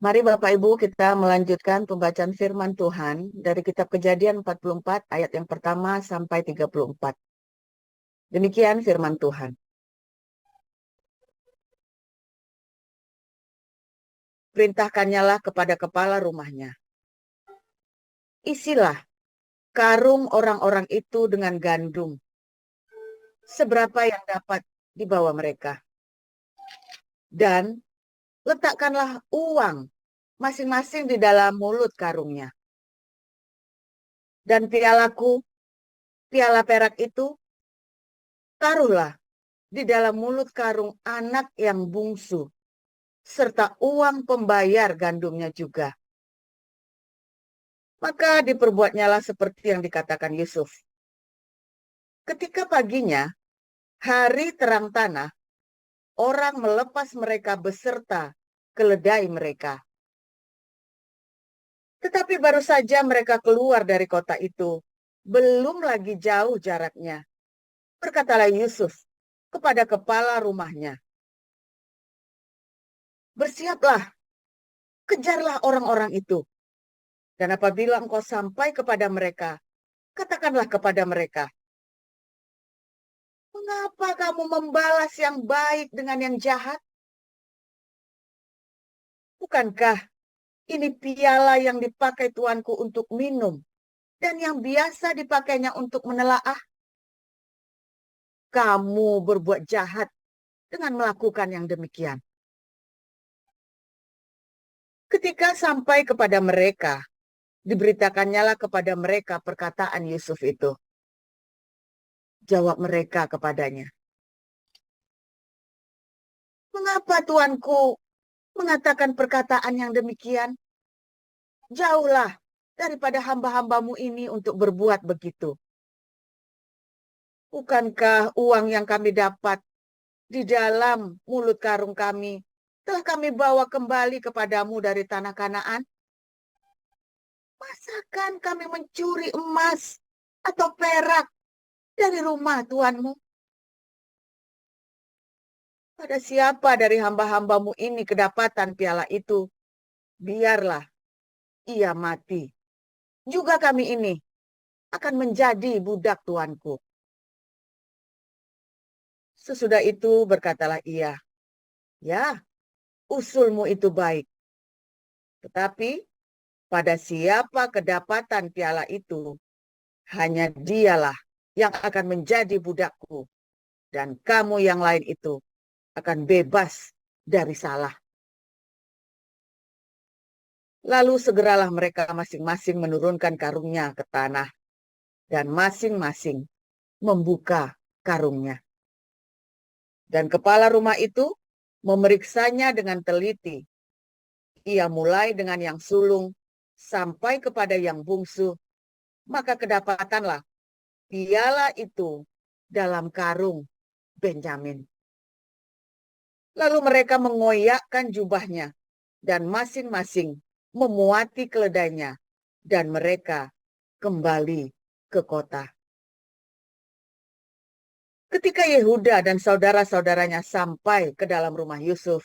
Mari Bapak Ibu kita melanjutkan pembacaan firman Tuhan dari kitab Kejadian 44 ayat yang pertama sampai 34. Demikian firman Tuhan. Perintahkannyalah kepada kepala rumahnya. Isilah karung orang-orang itu dengan gandum, seberapa yang dapat dibawa mereka. Dan letakkanlah uang masing-masing di dalam mulut karungnya. Dan piala perak itu, taruhlah di dalam mulut karung anak yang bungsu, serta uang pembayar gandumnya juga. Maka diperbuatnyalah seperti yang dikatakan Yusuf. Ketika paginya, hari terang tanah, orang melepas mereka beserta keledai mereka. Tetapi baru saja mereka keluar dari kota itu, belum lagi jauh jaraknya. Berkatalah Yusuf kepada kepala rumahnya, "Bersiaplah, kejarlah orang-orang itu. Dan apabila engkau sampai kepada mereka, katakanlah kepada mereka, mengapa kamu membalas yang baik dengan yang jahat? Bukankah ini piala yang dipakai tuanku untuk minum dan yang biasa dipakainya untuk menelaah? Kamu berbuat jahat dengan melakukan yang demikian." Ketika sampai kepada mereka, diberitakannya kepada mereka perkataan Yusuf itu. Jawab mereka kepadanya, "Mengapa tuanku mengatakan perkataan yang demikian? Jauhlah daripada hamba-hambamu ini untuk berbuat begitu. Bukankah uang yang kami dapat di dalam mulut karung kami telah kami bawa kembali kepadamu dari tanah Kanaan? Masakan kami mencuri emas atau perak dari rumah tuanmu? Pada siapa dari hamba-hambamu ini kedapatan piala itu, biarlah ia mati. Juga kami ini akan menjadi budak tuanku." Sesudah itu berkatalah ia, "Ya, usulmu itu baik. Tetapi pada siapa kedapatan piala itu, hanya dialah yang akan menjadi budakku. Dan kamu yang lain itu akan bebas dari salah." Lalu segeralah mereka masing-masing menurunkan karungnya ke tanah. Dan masing-masing membuka karungnya. Dan kepala rumah itu memeriksanya dengan teliti. Ia mulai dengan yang sulung sampai kepada yang bungsu. Maka kedapatanlah piala itu dalam karung Benjamin. Lalu mereka mengoyakkan jubahnya dan masing-masing memuati keledainya. Dan mereka kembali ke kota. Ketika Yehuda dan saudara-saudaranya sampai ke dalam rumah Yusuf,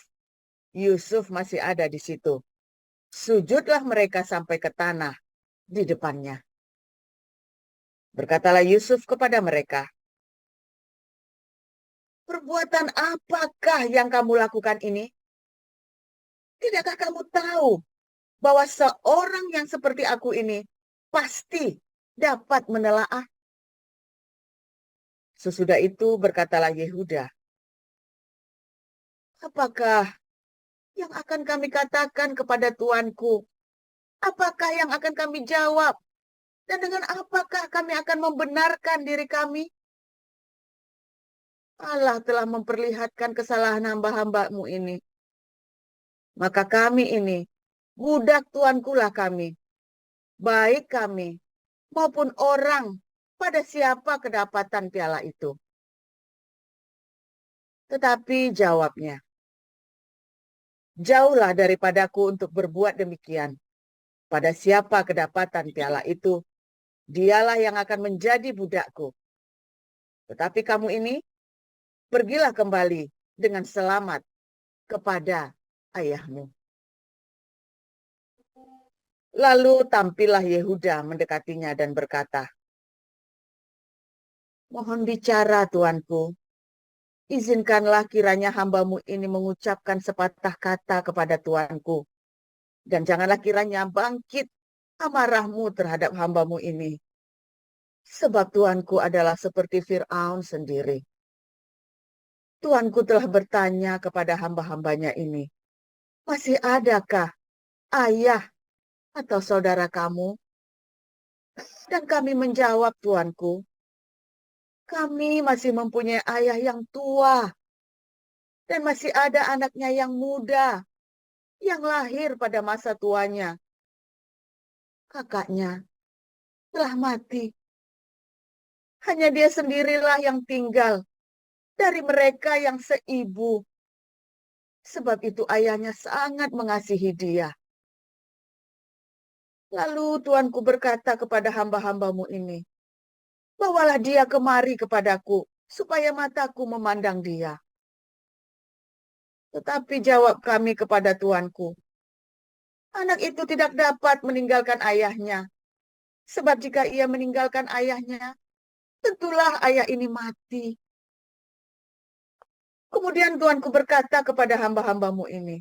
Yusuf masih ada di situ. Sujudlah mereka sampai ke tanah di depannya. Berkatalah Yusuf kepada mereka, "Perbuatan apakah yang kamu lakukan ini? Tidakkah kamu tahu bahwa seorang yang seperti aku ini pasti dapat menelaah?" Sesudah itu berkatalah Yehuda, "Apakah yang akan kami katakan kepada tuanku? Apakah yang akan kami jawab? Dan dengan apakah kami akan membenarkan diri kami? Allah telah memperlihatkan kesalahan hamba-hambamu ini. Maka kami ini, budak tuankulah kami, baik kami maupun orang pada siapa kedapatan piala itu." Tetapi jawabnya, "Jauhlah daripadaku untuk berbuat demikian. Pada siapa kedapatan piala itu, dialah yang akan menjadi budakku. Tetapi kamu ini, pergilah kembali dengan selamat kepada ayahmu." Lalu tampillah Yehuda mendekatinya dan berkata, "Mohon bicara, tuanku. Izinkanlah kiranya hambamu ini mengucapkan sepatah kata kepada tuanku. Dan janganlah kiranya bangkit amarahmu terhadap hambamu ini. Sebab tuanku adalah seperti Fir'aun sendiri. Tuanku telah bertanya kepada hamba-hambanya ini, masih adakah ayah atau saudara kamu? Dan kami menjawab, tuanku, kami masih mempunyai ayah yang tua dan masih ada anaknya yang muda yang lahir pada masa tuanya. Kakaknya telah mati. Hanya dia sendirilah yang tinggal dari mereka yang seibu. Sebab itu ayahnya sangat mengasihi dia. Lalu tuanku berkata kepada hamba-hambamu ini, bawalah dia kemari kepadaku, supaya mataku memandang dia. Tetapi jawab kami kepada tuanku, anak itu tidak dapat meninggalkan ayahnya. Sebab jika ia meninggalkan ayahnya, tentulah ayah ini mati. Kemudian tuanku berkata kepada hamba-hambamu ini,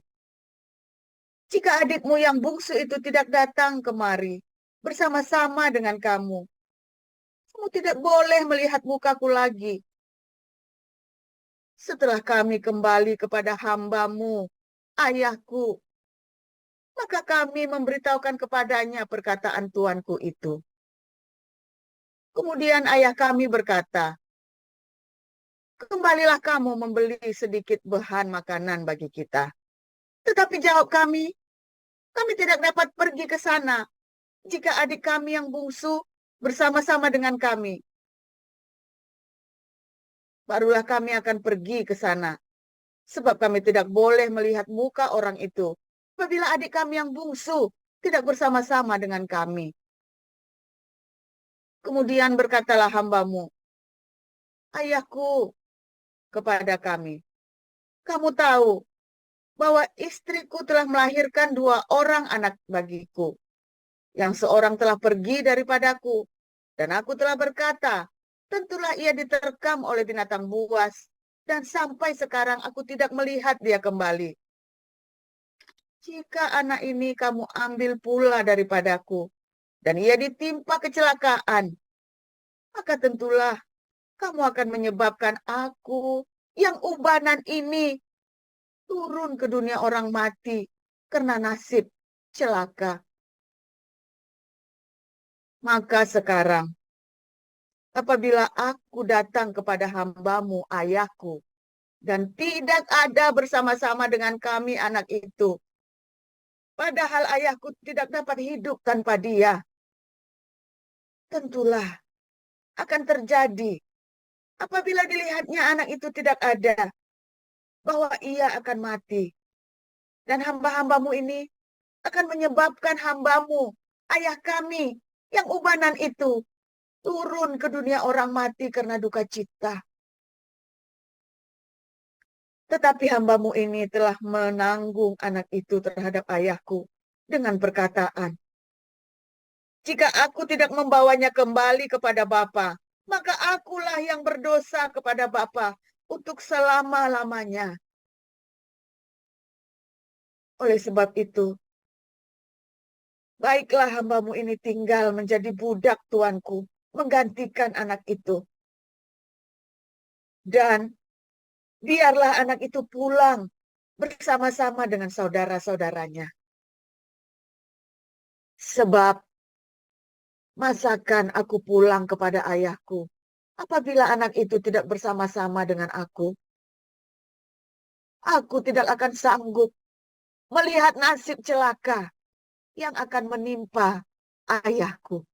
jika adikmu yang bungsu itu tidak datang kemari bersama-sama dengan kamu, kamu tidak boleh melihat mukaku lagi. Setelah kami kembali kepada hambamu, ayahku, maka kami memberitahukan kepadanya perkataan tuanku itu. Kemudian ayah kami berkata, kembalilah kamu membeli sedikit bahan makanan bagi kita. Tetapi jawab kami tidak dapat pergi ke sana jika adik kami yang bungsu bersama-sama dengan kami. Barulah kami akan pergi ke sana, sebab kami tidak boleh melihat muka orang itu apabila adik kami yang bungsu tidak bersama-sama dengan kami. Kemudian berkatalah hambamu, ayahku, kepada kami, kamu tahu bahwa istriku telah melahirkan 2 orang anak bagiku. Yang seorang telah pergi daripadaku, dan aku telah berkata, tentulah ia diterkam oleh binatang buas, dan sampai sekarang aku tidak melihat dia kembali. Jika anak ini kamu ambil pula daripadaku, dan ia ditimpa kecelakaan, maka tentulah kamu akan menyebabkan aku yang ubanan ini turun ke dunia orang mati karena nasib celaka. Maka sekarang, apabila aku datang kepada hambamu, ayahku, dan tidak ada bersama-sama dengan kami anak itu, padahal ayahku tidak dapat hidup tanpa dia, tentulah akan terjadi apabila dilihatnya anak itu tidak ada, bahwa ia akan mati. Dan hamba-hambamu ini akan menyebabkan hambamu, ayah kami, yang ubanan itu, turun ke dunia orang mati karena duka cita. Tetapi hambamu ini telah menanggung anak itu terhadap ayahku dengan perkataan, jika aku tidak membawanya kembali kepada Bapa, maka akulah yang berdosa kepada Bapa untuk selama-lamanya. Oleh sebab itu, baiklah hambamu ini tinggal menjadi budak tuanku, menggantikan anak itu. Dan biarlah anak itu pulang bersama-sama dengan saudara-saudaranya. Sebab masakan aku pulang kepada ayahku apabila anak itu tidak bersama-sama dengan aku? Aku tidak akan sanggup melihat nasib celaka yang akan menimpa ayahku.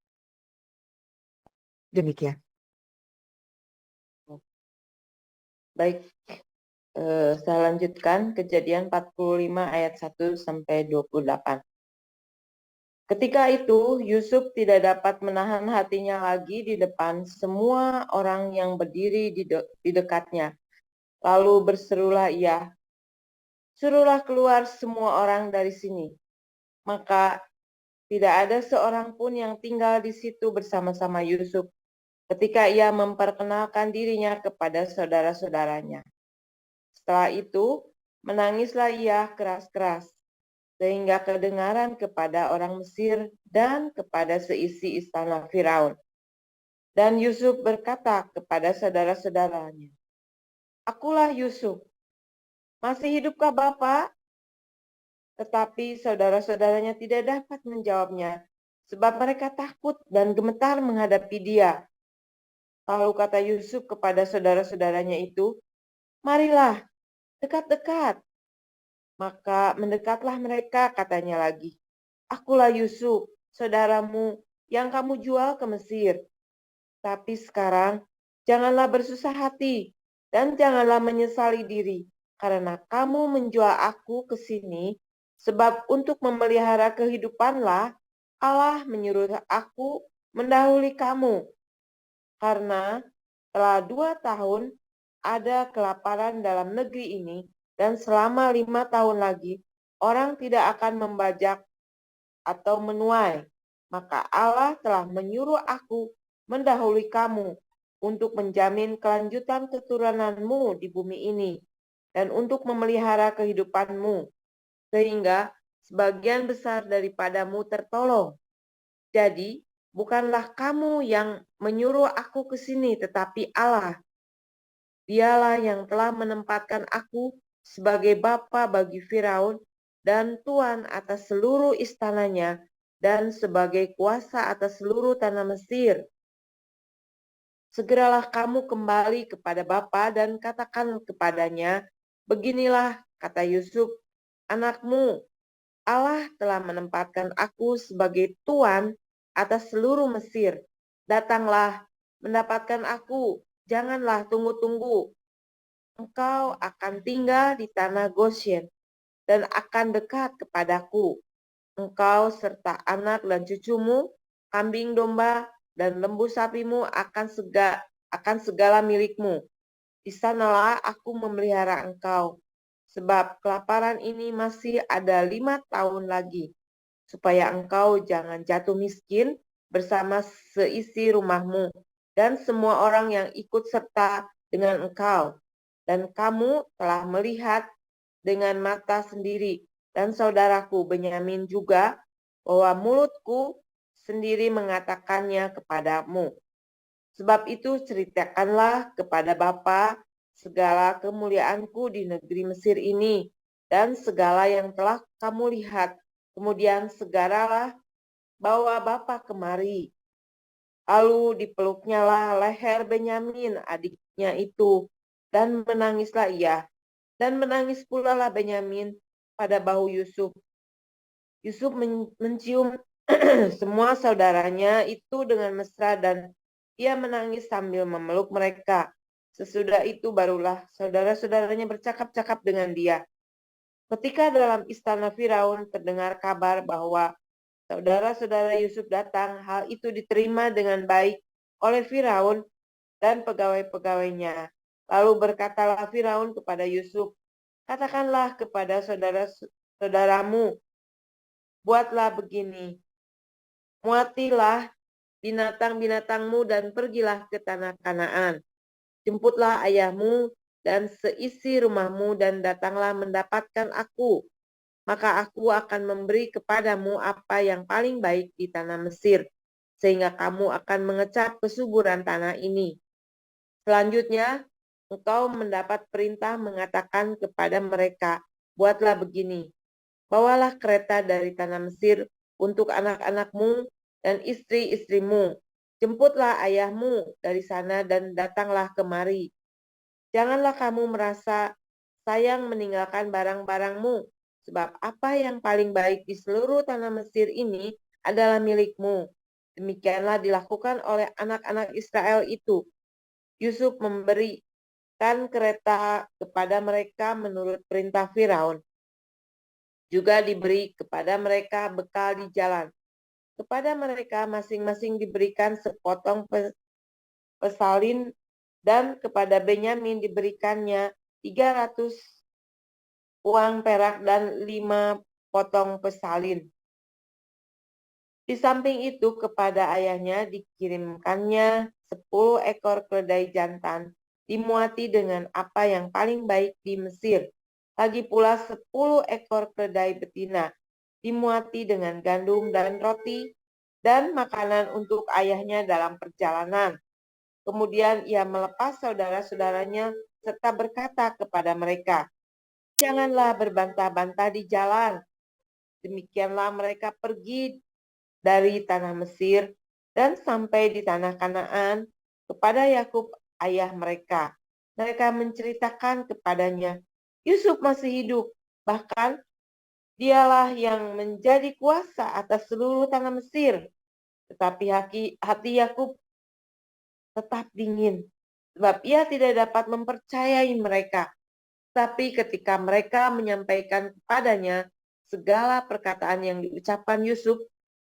Demikian. Baik, saya lanjutkan Kejadian 45 ayat 1 sampai 28. Ketika itu, Yusuf tidak dapat menahan hatinya lagi di depan semua orang yang berdiri di dekatnya. Lalu berserulah ia, suruhlah keluar semua orang dari sini. Maka Tidak ada seorang pun yang tinggal di situ bersama-sama Yusuf ketika ia memperkenalkan dirinya kepada saudara-saudaranya. Setelah itu, menangislah ia keras-keras, sehingga kedengaran kepada orang Mesir dan kepada seisi istana Firaun. Dan Yusuf berkata kepada saudara-saudaranya, "Akulah Yusuf. Masih hidupkah Bapak?" Tetapi saudara-saudaranya tidak dapat menjawabnya, sebab mereka takut dan gemetar menghadapi dia. Lalu kata Yusuf kepada saudara-saudaranya itu, "Marilah, dekat-dekat." Maka mendekatlah mereka, katanya lagi, "Akulah Yusuf, saudaramu yang kamu jual ke Mesir. Tapi sekarang janganlah bersusah hati dan janganlah menyesali diri, karena kamu menjual aku ke sini, sebab untuk memelihara kehidupanlah Allah menyuruh aku mendahului kamu. Karena telah 2 tahun ada kelaparan dalam negeri ini, dan selama 5 tahun lagi orang tidak akan membajak atau menuai. Maka Allah telah menyuruh aku mendahului kamu untuk menjamin kelanjutan keturunanmu di bumi ini dan untuk memelihara kehidupanmu, sehingga sebagian besar daripadamu tertolong. Jadi, bukanlah kamu yang menyuruh aku ke sini, tetapi Allah. Dialah yang telah menempatkan aku sebagai bapa bagi Firaun dan tuan atas seluruh istananya dan sebagai kuasa atas seluruh tanah Mesir. Segeralah kamu kembali kepada bapa dan katakan kepadanya, beginilah kata Yusuf, anakmu, Allah telah menempatkan aku sebagai tuan atas seluruh Mesir. Datanglah, mendapatkan aku, janganlah tunggu-tunggu. Engkau akan tinggal di tanah Goshen dan akan dekat kepadaku. Engkau serta anak dan cucumu, kambing domba dan lembu sapimu akan segala milikmu. Di sanalah aku memelihara engkau, sebab kelaparan ini masih ada 5 tahun lagi, supaya engkau jangan jatuh miskin bersama seisi rumahmu dan semua orang yang ikut serta dengan engkau. Dan kamu telah melihat dengan mata sendiri, dan saudaraku Benyamin juga, bahwa mulutku sendiri mengatakannya kepadamu. Sebab itu ceritakanlah kepada Bapa segala kemuliaanku di negeri Mesir ini, dan segala yang telah kamu lihat. Kemudian segeralah bawa Bapa kemari. Lalu dipeluknya lah leher Benyamin adiknya itu, dan menangislah ia. Dan menangis pula lah Benyamin pada bahu Yusuf. Yusuf mencium semua saudaranya itu dengan mesra dan ia menangis sambil memeluk mereka. Sesudah itu barulah saudara-saudaranya bercakap-cakap dengan dia. Ketika dalam istana Firaun terdengar kabar bahwa saudara-saudara Yusuf datang, hal itu diterima dengan baik oleh Firaun dan pegawai-pegawainya. Lalu berkatalah Firaun kepada Yusuf, katakanlah kepada saudara-saudaramu, buatlah begini, muatilah binatang-binatangmu dan pergilah ke tanah Kanaan. Jemputlah ayahmu dan seisi rumahmu dan datanglah mendapatkan aku. Maka aku akan memberi kepadamu apa yang paling baik di tanah Mesir, sehingga kamu akan mengecap kesuburan tanah ini. Selanjutnya, engkau mendapat perintah mengatakan kepada mereka, buatlah begini, bawalah kereta dari tanah Mesir untuk anak-anakmu dan istri-istrimu. Jemputlah ayahmu dari sana dan datanglah kemari. Janganlah kamu merasa sayang meninggalkan barang-barangmu, sebab apa yang paling baik di seluruh tanah Mesir ini adalah milikmu. Demikianlah dilakukan oleh anak-anak Israel itu. Yusuf memberikan kereta kepada mereka menurut perintah Firaun. Juga diberi kepada mereka bekal di jalan. Kepada mereka masing-masing diberikan sepotong pesalin dan kepada Benyamin diberikannya 300 uang perak dan 5 potong pesalin. Di samping itu kepada ayahnya dikirimkannya 10 ekor keledai jantan, dimuati dengan apa yang paling baik di Mesir. Lagi pula 10 ekor keledai betina, dimuati dengan gandum dan roti, dan makanan untuk ayahnya dalam perjalanan. Kemudian ia melepas saudara-saudaranya serta berkata kepada mereka, "Janganlah berbantah-bantah di jalan." Demikianlah mereka pergi dari tanah Mesir dan sampai di tanah Kanaan kepada Yakub ayah mereka. Mereka menceritakan kepadanya, Yusuf masih hidup, bahkan dialah yang menjadi kuasa atas seluruh tanah Mesir. Tetapi hati Yakub tetap dingin, sebab ia tidak dapat mempercayai mereka. Tapi ketika mereka menyampaikan kepadanya segala perkataan yang diucapkan Yusuf,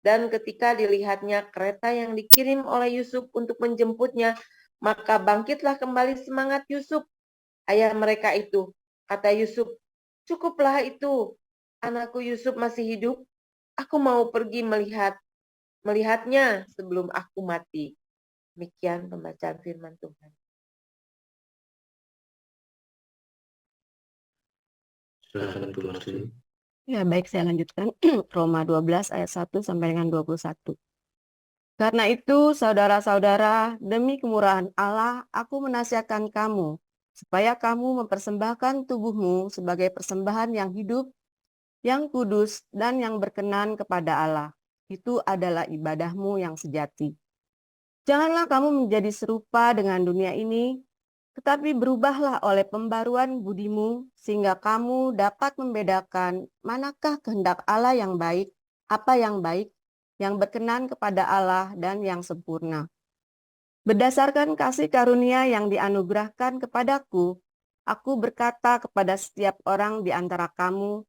dan ketika dilihatnya kereta yang dikirim oleh Yusuf untuk menjemputnya, maka bangkitlah kembali semangat Yusuf, ayah mereka itu. Kata Yusuf, "Cukuplah itu, anakku Yusuf masih hidup. Aku mau pergi melihatnya sebelum aku mati." Demikian pembacaan firman Tuhan. Silakan Ibu Marsi. Ya, baik, saya lanjutkan. Roma 12 ayat 1 sampai dengan 21. Karena itu, saudara-saudara, demi kemurahan Allah, aku menasihatkan kamu, supaya kamu mempersembahkan tubuhmu sebagai persembahan yang hidup, yang kudus, dan yang berkenan kepada Allah. Itu adalah ibadahmu yang sejati. Janganlah kamu menjadi serupa dengan dunia ini, tetapi berubahlah oleh pembaruan budimu, sehingga kamu dapat membedakan manakah kehendak Allah yang baik, apa yang baik, yang berkenan kepada Allah, dan yang sempurna. Berdasarkan kasih karunia yang dianugerahkan kepadaku, aku berkata kepada setiap orang di antara kamu,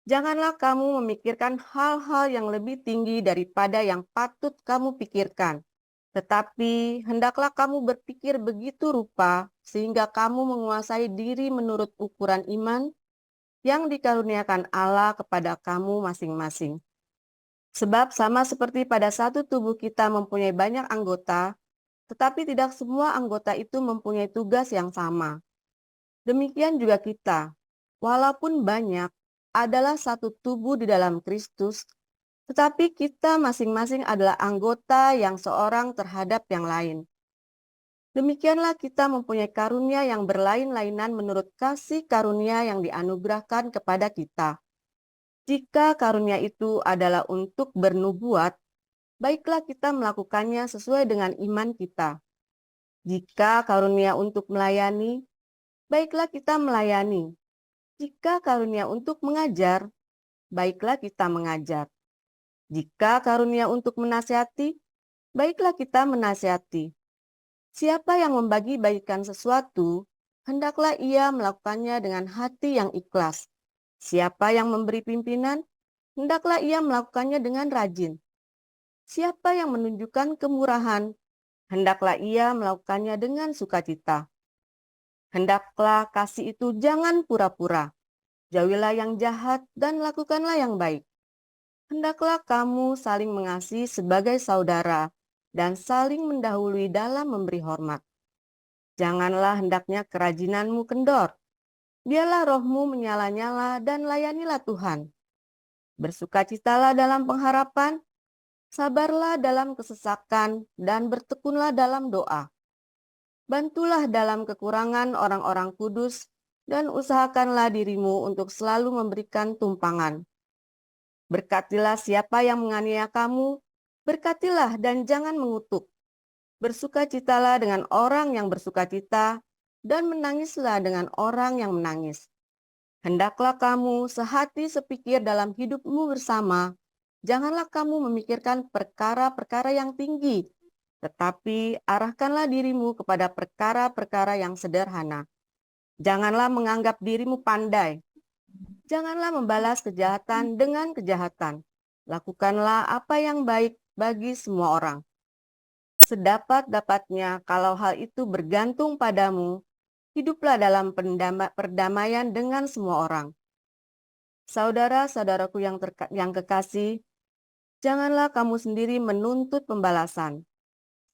janganlah kamu memikirkan hal-hal yang lebih tinggi daripada yang patut kamu pikirkan. Tetapi hendaklah kamu berpikir begitu rupa sehingga kamu menguasai diri menurut ukuran iman yang dikaruniakan Allah kepada kamu masing-masing. Sebab sama seperti pada satu tubuh kita mempunyai banyak anggota, tetapi tidak semua anggota itu mempunyai tugas yang sama. Demikian juga kita, walaupun banyak, adalah satu tubuh di dalam Kristus, tetapi kita masing-masing adalah anggota yang seorang terhadap yang lain. Demikianlah kita mempunyai karunia yang berlain-lainan menurut kasih karunia yang dianugerahkan kepada kita. Jika karunia itu adalah untuk bernubuat, baiklah kita melakukannya sesuai dengan iman kita. Jika karunia untuk melayani, baiklah kita melayani. Jika karunia untuk mengajar, baiklah kita mengajar. Jika karunia untuk menasihati, baiklah kita menasihati. Siapa yang membagi-bagikan sesuatu, hendaklah ia melakukannya dengan hati yang ikhlas. Siapa yang memberi pimpinan, hendaklah ia melakukannya dengan rajin. Siapa yang menunjukkan kemurahan, hendaklah ia melakukannya dengan sukacita. Hendaklah kasih itu jangan pura-pura. Jauhilah yang jahat dan lakukanlah yang baik. Hendaklah kamu saling mengasihi sebagai saudara dan saling mendahului dalam memberi hormat. Janganlah hendaknya kerajinanmu kendor. Biarlah rohmu menyala-nyala dan layanilah Tuhan. Bersukacitalah dalam pengharapan, sabarlah dalam kesesakan, dan bertekunlah dalam doa. Bantulah dalam kekurangan orang-orang kudus, dan usahakanlah dirimu untuk selalu memberikan tumpangan. Berkatilah siapa yang menganiaya kamu, berkatilah dan jangan mengutuk. Bersukacitalah dengan orang yang bersukacita, dan menangislah dengan orang yang menangis. Hendaklah kamu sehati sepikir dalam hidupmu bersama. Janganlah kamu memikirkan perkara-perkara yang tinggi, tetapi arahkanlah dirimu kepada perkara-perkara yang sederhana. Janganlah menganggap dirimu pandai. Janganlah membalas kejahatan dengan kejahatan. Lakukanlah apa yang baik bagi semua orang. Sedapat-dapatnya kalau hal itu bergantung padamu, hiduplah dalam perdamaian dengan semua orang. Saudara-saudaraku yang kekasih, Janganlah kamu sendiri menuntut pembalasan,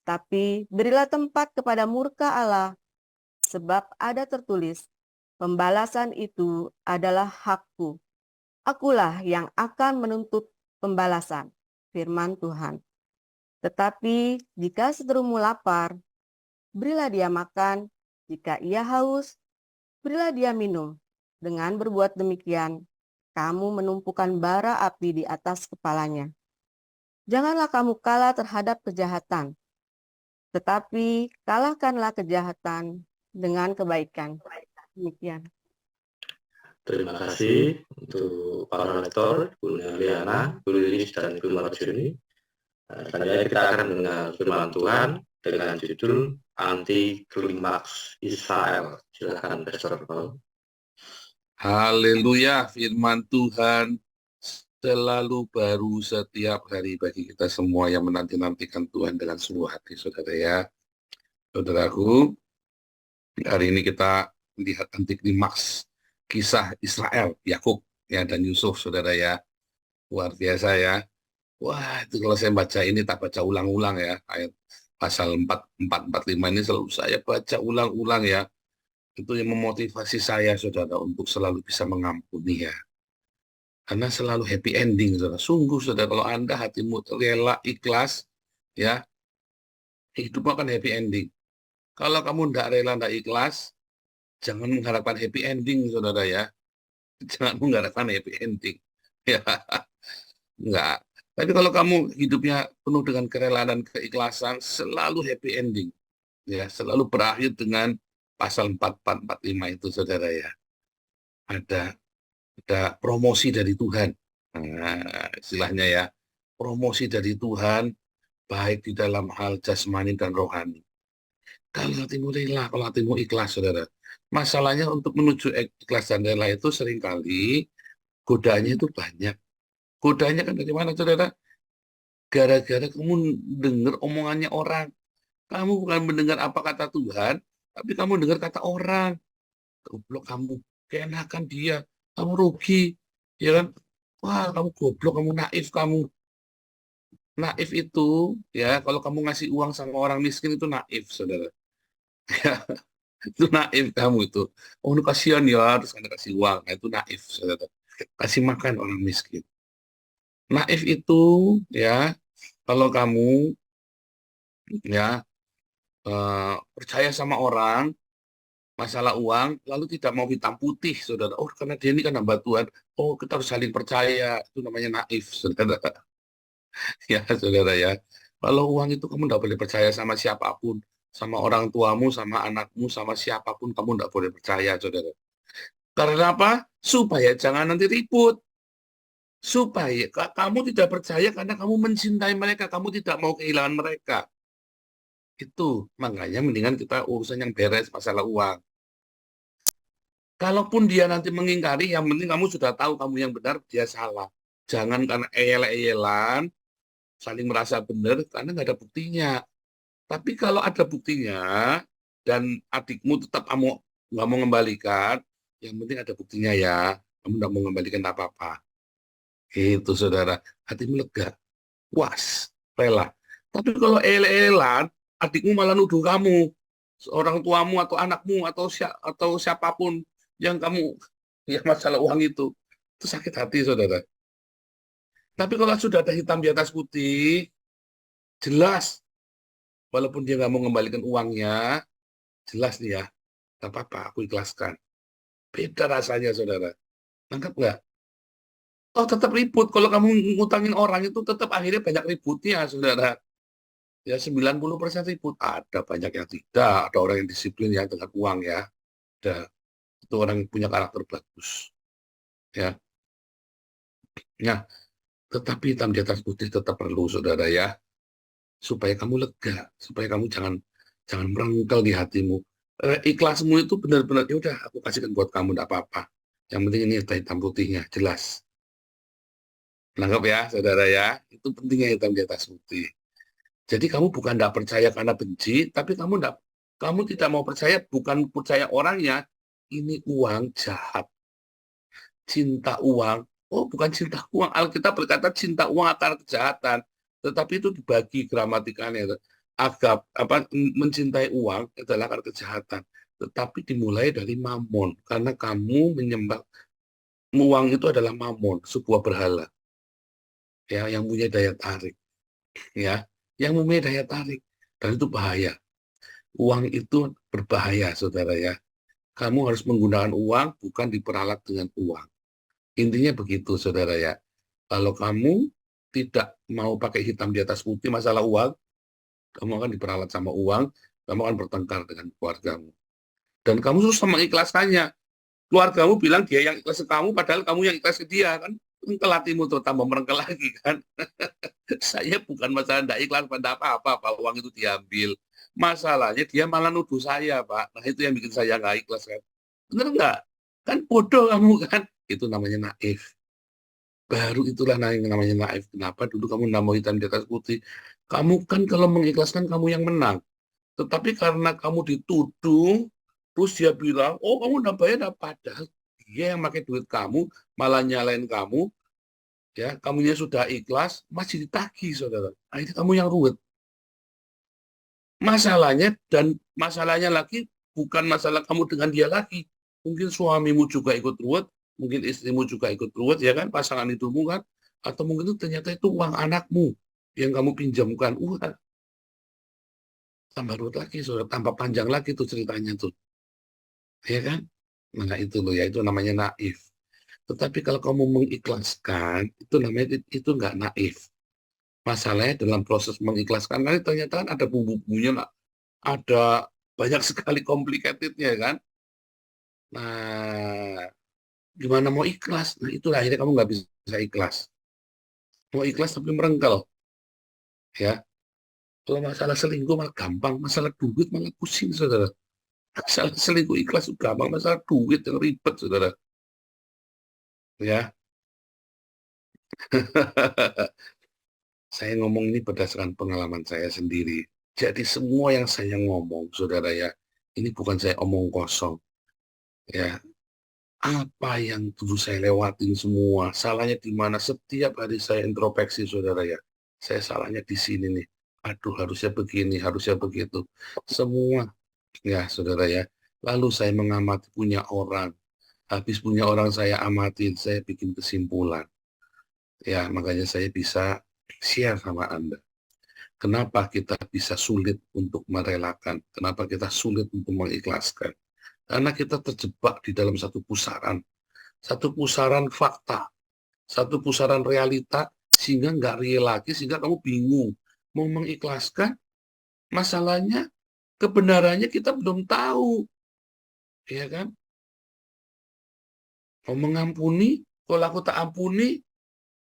tapi berilah tempat kepada murka Allah, sebab ada tertulis, pembalasan itu adalah hakku. Akulah yang akan menuntut pembalasan, firman Tuhan. Tetapi jika seterumu lapar, berilah dia makan. Jika ia haus, berilah dia minum. Dengan berbuat demikian, kamu menumpukan bara api di atas kepalanya. Janganlah kamu kalah terhadap kejahatan, tetapi kalahkanlah kejahatan dengan kebaikan. Demikian. Terima kasih untuk para lektor, Bu Liana, Bu Lilis, dan Bu Marjuni. Selanjutnya kita akan mendengar firman Tuhan dengan judul Anti Klimaks Israel. Silakan Pastor Paul. Haleluya, firman Tuhan selalu baru setiap hari bagi kita semua yang menanti-nantikan Tuhan dengan seluruh hati, saudara ya. Saudaraku, hari ini kita melihat anti klimaks kisah Israel, Yakub ya, dan Yusuf, saudara ya. Luar biasa ya. Wah, itu kalau saya baca ini tak baca ulang-ulang ya. Ayat pasal 445 ini selalu saya baca ulang-ulang ya. Itu yang memotivasi saya, saudara, untuk selalu bisa mengampuni ya. Karena selalu happy ending, saudara. Sungguh, saudara, kalau Anda hatimu rela, ikhlas, ya, hidup akan happy ending. Kalau kamu tidak rela, tidak ikhlas, jangan mengharapkan happy ending, saudara ya. Jangan mengharapkan happy ending. Ya, enggak. Tapi kalau kamu hidupnya penuh dengan kerelaan dan keikhlasan, selalu happy ending. Ya, selalu berakhir dengan pasal 4445 itu, saudara ya. Ada promosi dari Tuhan. Nah, istilahnya ya, promosi dari Tuhan, baik di dalam hal jasmani dan rohani. Kalau hatimu rela, kalau hatimu ikhlas, saudara. Masalahnya untuk menuju ikhlas dan rela itu seringkali godaannya itu banyak. Godaannya kan dari mana, saudara? Gara-gara kamu dengar omongannya orang. Kamu bukan mendengar apa kata Tuhan, tapi kamu dengar kata orang. Goblok kamu, keenakan dia, kamu rugi, ya kan? Wah, kamu goblok, kamu naif, kamu. Naif itu, ya, kalau kamu ngasih uang sama orang miskin itu naif, saudara. Ya, itu naif kamu itu. Oh, ini kasihan ya, terus Anda kasih uang. Nah, itu naif, saudara. Kasih makan orang miskin. Naif itu, ya, kalau kamu, ya, percaya sama orang, masalah uang, lalu tidak mau hitam putih, saudara. Oh, karena dia ini kan hamba Tuhan. Oh, kita harus saling percaya. Itu namanya naif, saudara. Ya, saudara ya. Kalau uang itu kamu tidak boleh percaya sama siapapun. Sama orang tuamu, sama anakmu, sama siapapun kamu tidak boleh percaya, saudara. Karena apa? Supaya jangan nanti ribut. Supaya kamu tidak percaya karena kamu mencintai mereka. Kamu tidak mau kehilangan mereka. Itu, makanya mendingan kita urusan yang beres masalah uang. Kalaupun dia nanti mengingkari, yang penting kamu sudah tahu kamu yang benar, dia salah. Jangan karena eyel-eyelan, saling merasa benar, karena nggak ada buktinya. Tapi kalau ada buktinya, dan adikmu tetap kamu nggak mau mengembalikan, yang penting ada buktinya ya, kamu nggak mau mengembalikan apa-apa. Itu, saudara, hatimu lega, puas, rela. Tapi kalau eyel-eyelan, adikmu malah nuduh kamu, orang tuamu atau anakmu atau siapapun yang kamu ya masalah uang itu sakit hati, saudara. Tapi kalau sudah ada hitam di atas putih, jelas, walaupun dia nggak mau mengembalikan uangnya, jelas nih ya, nggak apa-apa, aku ikhlaskan. Beda rasanya, saudara. Nangkep nggak? Oh, tetap ribut. Kalau kamu ngutangin orang itu tetap akhirnya banyak ributnya, saudara. Ya, 90% ribut. Ada banyak yang tidak, ada orang yang disiplin yang dengan uang ya. Ada. Itu orang yang punya karakter bagus. Ya. Nah, tetapi hitam di atas putih tetap perlu, saudara ya. Supaya kamu lega, supaya kamu jangan merengkel di hatimu. Ikhlasmu itu benar-benar, ya udah aku kasihkan buat kamu, enggak apa-apa. Yang penting ini hitam putihnya, jelas. Nangkep ya, saudara ya. Itu pentingnya hitam di atas putih. Jadi kamu bukan tidak percaya karena benci, tapi kamu tidak mau percaya, bukan percaya orangnya. Ini uang jahat. Cinta uang Oh, bukan cinta uang. Alkitab berkata cinta uang akar kejahatan. Tetapi itu dibagi gramatikalnya. Agap, mencintai uang adalah akar kejahatan. Tetapi dimulai dari mamon. Karena kamu menyembah uang itu adalah mamon, sebuah berhala. Ya, yang punya daya tarik. Ya, yang mempunyai daya tarik. Dan itu bahaya. Uang itu berbahaya, saudara ya. Kamu harus menggunakan uang, bukan diperalat dengan uang. Intinya begitu, saudara ya. Kalau kamu tidak mau pakai hitam di atas putih masalah uang, kamu akan diperalat sama uang, kamu akan bertengkar dengan keluargamu. Dan kamu susah mengikhlaskannya. Keluargamu bilang dia yang ikhlas ke kamu, padahal kamu yang ikhlas ke dia, kan? Engkel hatimu tuh, tambah merengkel lagi, kan? Saya bukan masalah tidak ikhlas pada apa-apa, Pak, uang itu diambil. Masalahnya dia malah nuduh saya, Pak. Nah, itu yang bikin saya nggak ikhlas, kan? Bener nggak? Kan bodoh kamu, kan? Itu namanya naif. Baru itulah yang namanya naif. Kenapa dulu kamu nggak mau hitam di atas putih? Kamu kan kalau mengikhlaskan kamu yang menang. Tetapi karena kamu dituduh, terus dia bilang, oh kamu nggak bayar, padahal dia yang pakai duit kamu, malah nyalain kamu, ya kamunya sudah ikhlas, masih ditagih, saudara. Nah, ini kamu yang ruwet. Masalahnya lagi bukan masalah kamu dengan dia lagi. Mungkin suamimu juga ikut ruwet, mungkin istrimu juga ikut ruwet, ya kan, pasangan hidupmu kan, atau mungkin itu ternyata itu uang anakmu yang kamu pinjamkan. Tambah ruwet lagi, saudara, tambah panjang lagi tuh ceritanya tuh, ya kan? Nah itu loh ya, itu namanya naif. Tetapi kalau kamu mengikhlaskan, itu namanya itu nggak naif. Masalahnya dalam proses mengikhlaskan, nanti ternyata kan ada bumbu-bumbunya, ada banyak sekali complicatednya kan. Nah, gimana mau ikhlas? Nah, itulah akhirnya kamu nggak bisa ikhlas. Mau ikhlas tapi merengkel, ya. Kalau masalah selingkuh malah gampang, masalah duit malah pusing, saudara. Masalah selingkuh ikhlas gampang, masalah duit yang ribet, saudara. Ya, saya ngomong ini berdasarkan pengalaman saya sendiri. Jadi semua yang saya ngomong, saudara ya, ini bukan saya omong kosong. Ya, apa yang dulu saya lewatin semua, salahnya di mana setiap hari saya introspeksi, saudara ya. Saya salahnya di sini nih. Aduh, harusnya begini, harusnya begitu. Semua, ya saudara ya. Lalu saya mengamati punya orang. Habis punya orang saya amatin, saya bikin kesimpulan. Ya, makanya saya bisa share sama Anda. Kenapa kita bisa sulit untuk merelakan? Kenapa kita sulit untuk mengikhlaskan? Karena kita terjebak di dalam satu pusaran fakta, satu pusaran realita, sehingga nggak real lagi, sehingga kamu bingung. Mau mengikhlaskan, masalahnya, kebenarannya kita belum tahu. Ya kan? Mau mengampuni, kalau aku tak ampuni,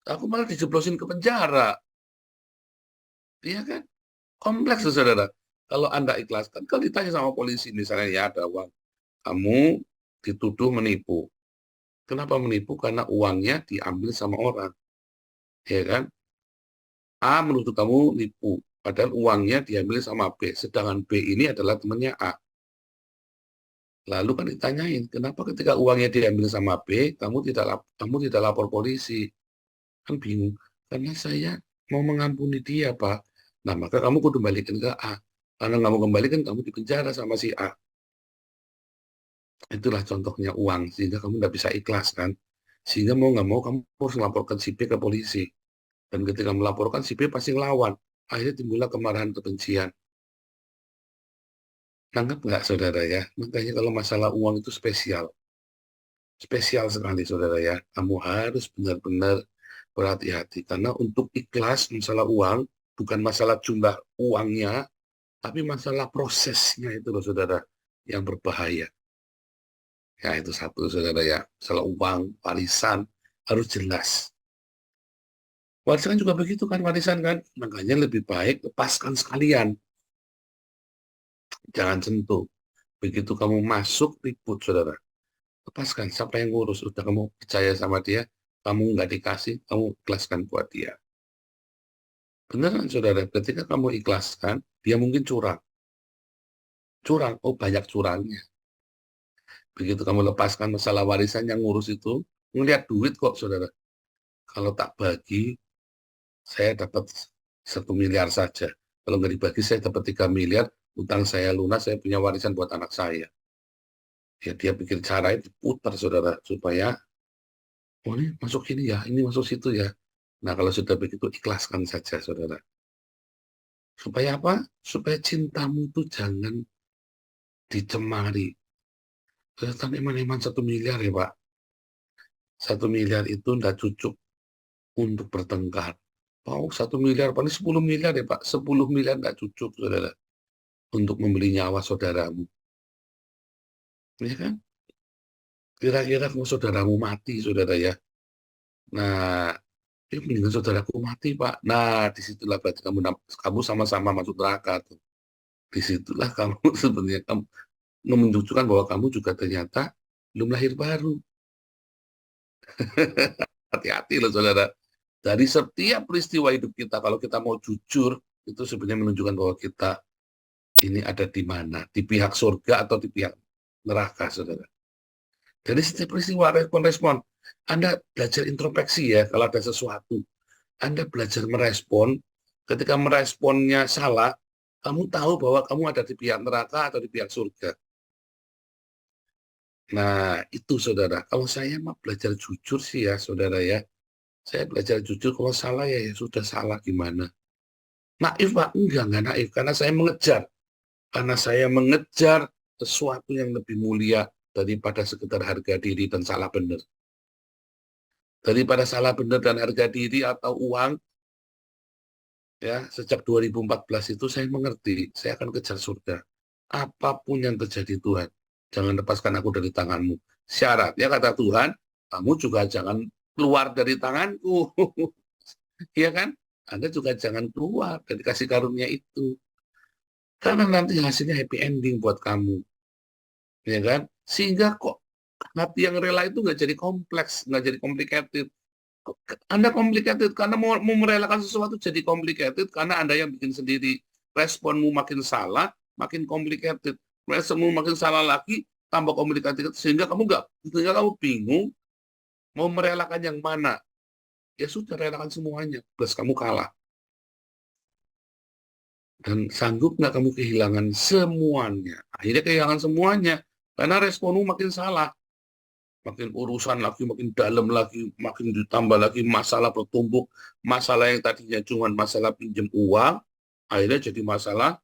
aku malah dijeblosin ke penjara. Iya kan? Kompleks, saudara. Kalau Anda ikhlaskan, kalau ditanya sama polisi, misalnya ya ada uang, kamu dituduh menipu. Kenapa menipu? Karena uangnya diambil sama orang. Ya kan? A menuduh kamu nipu, padahal uangnya diambil sama B. Sedangkan B ini adalah temannya A. Lalu kan ditanyain, kenapa ketika uangnya diambil sama B, kamu tidak lapor polisi? Kan bingung. Karena saya mau mengampuni dia, Pak. Nah, maka kamu kudu balikin ke A. Karena kamu kembalikan, kamu dipenjara sama si A. Itulah contohnya uang, sehingga kamu nggak bisa ikhlas kan. Sehingga mau nggak mau kamu harus melaporkan si B ke polisi. Dan ketika melaporkan si B pasti ngelawan. Akhirnya timbullah kemarahan, kebencian. Nangkep nggak saudara ya? Makanya kalau masalah uang itu spesial. Spesial sekali saudara ya. Kamu harus benar-benar berhati-hati. Karena untuk ikhlas masalah uang, bukan masalah jumlah uangnya, tapi masalah prosesnya itu loh saudara, yang berbahaya. Ya itu satu saudara ya. Masalah uang, warisan, harus jelas. Warisan juga begitu kan, warisan kan. Makanya lebih baik lepaskan sekalian. Jangan sentuh. Begitu kamu masuk, ribut saudara. Lepaskan, siapa yang ngurus? Udah kamu percaya sama dia, kamu nggak dikasih, kamu ikhlaskan buat dia. Beneran saudara, ketika kamu ikhlaskan, dia mungkin curang. Curang, oh banyak curangnya. Begitu kamu lepaskan masalah warisan yang ngurus itu, ngelihat duit kok saudara. Kalau tak bagi, saya dapat 1 miliar saja. Kalau nggak dibagi, saya dapat 3 miliar, utang saya lunas, saya punya warisan buat anak saya. Ya, dia pikir cara itu putar, saudara, supaya, oh ini masuk ini ya, ini masuk situ ya. Nah, kalau sudah begitu, ikhlaskan saja, saudara. Supaya apa? Supaya cintamu itu jangan dicemari. Kelihatan iman-iman 1 miliar ya, Pak. 1 miliar itu tidak cukup untuk bertengkar. Mau 1 miliar, paling 10 miliar ya, Pak. 10 miliar tidak cukup, saudara, untuk membeli nyawa saudaramu. Ya kan? Kira-kira kalau saudaramu mati, saudara ya. Nah, ini mendingan saudaraku mati, Pak. Nah, disitulah berarti kamu sama-sama masuk neraka tuh. Disitulah kamu sebenarnya kamu menunjukkan bahwa kamu juga ternyata belum lahir baru. Hati-hati loh, saudara. Dari setiap peristiwa hidup kita, kalau kita mau jujur, itu sebenarnya menunjukkan bahwa kita ini ada di mana, di pihak surga atau di pihak neraka, saudara. Dari setiap peristiwa respon-respon, Anda belajar introspeksi ya, kalau ada sesuatu. Anda belajar merespon, ketika meresponnya salah, kamu tahu bahwa kamu ada di pihak neraka atau di pihak surga. Nah, itu saudara. Kalau saya mah belajar jujur sih ya, saudara ya. Saya belajar jujur, kalau salah ya, ya sudah salah gimana. Naif, Pak? Enggak naif. Karena saya mengejar. Karena saya mengejar sesuatu yang lebih mulia daripada sekedar harga diri dan salah benar. Daripada salah benar dan harga diri atau uang, ya, sejak 2014 itu saya mengerti, saya akan kejar surga. Apapun yang terjadi Tuhan, jangan lepaskan aku dari tanganmu. Syaratnya kata Tuhan, kamu juga jangan keluar dari tanganku. Iya kan? Anda juga jangan keluar dari kasih karunia itu. Karena nanti hasilnya happy ending buat kamu. Ya kan? Sehingga kok hati yang rela itu nggak jadi kompleks, nggak jadi complicated. Anda complicated karena mau merelakan sesuatu jadi complicated karena Anda yang bikin sendiri. Responmu makin salah, makin complicated. Responmu makin salah lagi, tambah complicated. Sehingga kamu bingung mau merelakan yang mana. Ya sudah, relakan semuanya. Plus kamu kalah. Dan sanggup nggak kamu kehilangan semuanya? Akhirnya kehilangan semuanya. Karena responmu makin salah. Makin urusan lagi, makin dalam lagi, makin ditambah lagi masalah bertumpuk. Masalah yang tadinya cuma masalah pinjam uang, akhirnya jadi masalah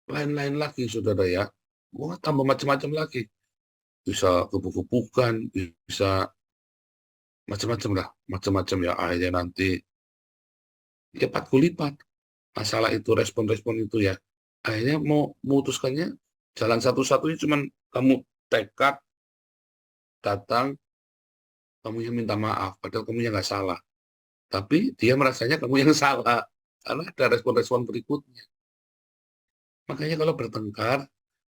lain-lain lagi, saudara ya. Wah, tambah macam-macam lagi. Bisa gebuk-gebukan, bisa macam-macam lah. Macam-macam ya, akhirnya nanti ya 4 kali lipat. Masalah itu, respon-respon itu ya. Akhirnya mau memutuskannya, jalan satu-satunya cuman kamu tekad, datang, kamu yang minta maaf, padahal kamu yang nggak salah. Tapi dia merasanya kamu yang salah, karena ada respon-respon berikutnya. Makanya kalau bertengkar,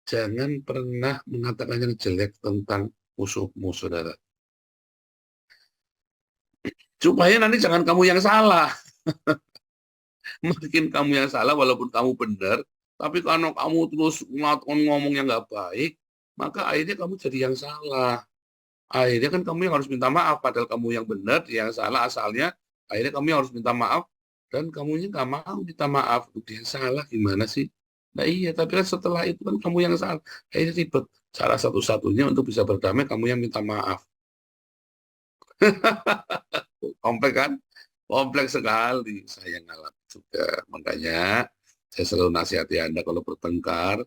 jangan pernah mengatakan yang jelek tentang musuhmu, saudara. Supaya nanti jangan kamu yang salah. Mungkin kamu yang salah walaupun kamu benar, tapi karena kamu terus ngomong yang nggak baik, maka akhirnya kamu jadi yang salah. Akhirnya kan kamu yang harus minta maaf, padahal kamu yang benar, yang salah asalnya. Akhirnya kamu yang harus minta maaf, dan kamunya nggak mau minta maaf. Dia salah gimana sih? Nah iya, tapi kan setelah itu kan kamu yang salah. Akhirnya ribet. Cara satu-satunya untuk bisa berdamai, kamu yang minta maaf. Kompleks kan? Kompleks sekali. Saya ngalami juga. Makanya saya selalu nasihati Anda kalau bertengkar,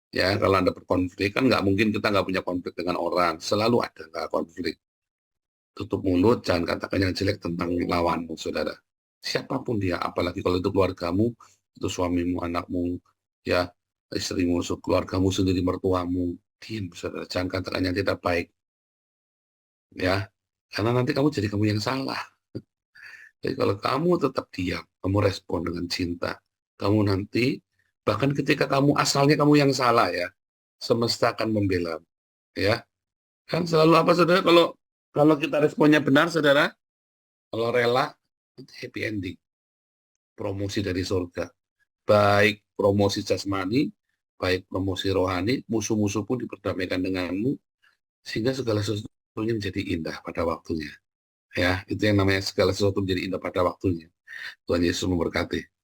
ya, kalau Anda berkonflik, kan nggak mungkin kita nggak punya konflik dengan orang. Selalu ada nggak konflik. Tutup mulut, jangan katakan yang jelek tentang lawanmu, saudara. Siapapun dia, apalagi kalau itu keluargamu, itu suamimu, anakmu, ya, istrimu, keluargamu sendiri, mertuamu. Diam, saudara. Jangan katakan yang tidak baik. Ya, karena nanti kamu jadi kamu yang salah. Jadi kalau kamu tetap diam, kamu respon dengan cinta, kamu nanti, bahkan ketika kamu asalnya kamu yang salah ya, semesta akan membela, ya. Kan selalu apa, saudara, kalau kita responnya benar, saudara, kalau rela, itu happy ending. Promosi dari surga. Baik promosi jasmani, baik promosi rohani, musuh-musuh pun diperdamaikan denganmu, sehingga segala sesuatu semuanya menjadi indah pada waktunya. Ya, itu yang namanya segala sesuatu menjadi indah pada waktunya. Tuhan Yesus memberkati.